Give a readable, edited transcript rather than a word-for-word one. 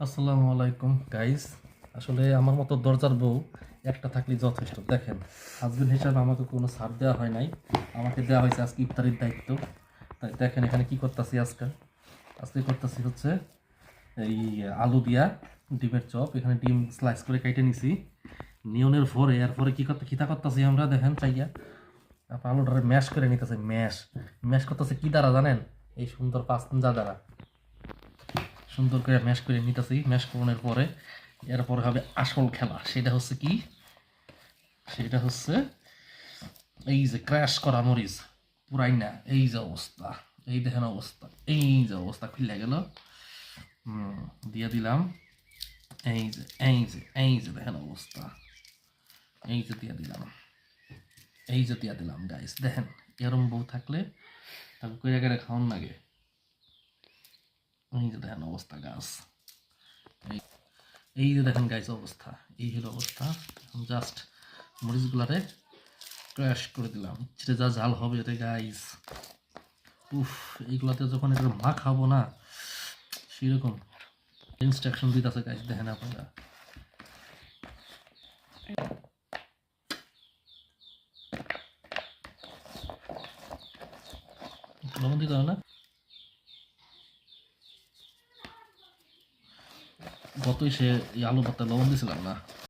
আসসালামু আলাইকুম গাইস। আসলে আমার মতো দরজার বউ একটা থাকলে যথেষ্ট। দেখেন, হাজবেন্ড হিসাবে আমাকে কোনো ছাড় দেওয়া হয় নাই, আমাকে দেওয়া হয়েছে আজকে ইফতারির দায়িত্ব। তাই দেখেন এখানে কি করতেছি আজকে। আজকে করতেছি হচ্ছে এই আলু দিয়া ডিমের চপ। এখানে ডিম স্লাইস করে কেটে নিছি নিয়নের ভরে। এরপরে কি করতে খিতা করতেছি আমরা, দেখেন চাইয়া তারপর আলুটারে ম্যাশ করে নিতেছে। ম্যাশ ম্যাশ করতেছে কি দ্বারা জানেন? এই সুন্দর পাঁচপুঞ্জা দ্বারা সুন্দর করে ম্যাশ করে নিতেছি। ম্যাশ করানোর পরে এরপরে হবে আসল খেলা। সেটা হচ্ছে কি? সেটা হচ্ছে এই যে ক্র্যাশ করা মরিচ পুরাই না, এই যে অবস্থা, এই দেখেন অবস্থা, এই যে অবস্থা খুলে গেল। দিয়ে দিলাম এই যে দেখেন অবস্থা, এই যে দিয়ে দিলাম, এই যে দিয়ে দিলাম গাইস। দেখেন এরম বউ থাকলে তাকে কইরা করে খাওয়ান লাগে। এই যে দেখেন অবস্থা গাছ, এই যে দেখেন গাইস অবস্থা, এই হলো অবস্থা। জাস্ট মরিচগুলারে ক্র্যাশ করে দিলাম। সেটা যা ঝাল হবে রে গাইস, উফ! এইগুলাতে যখন একটা মা খাবো না, সেরকম ইনস্ট্রাকশন দিতেছে গাইস, দেখেন আপনারা। লবণ দিতে হবে না? গতই সে এই আলু ভর্তায় লবণ দিয়েছিলাম না।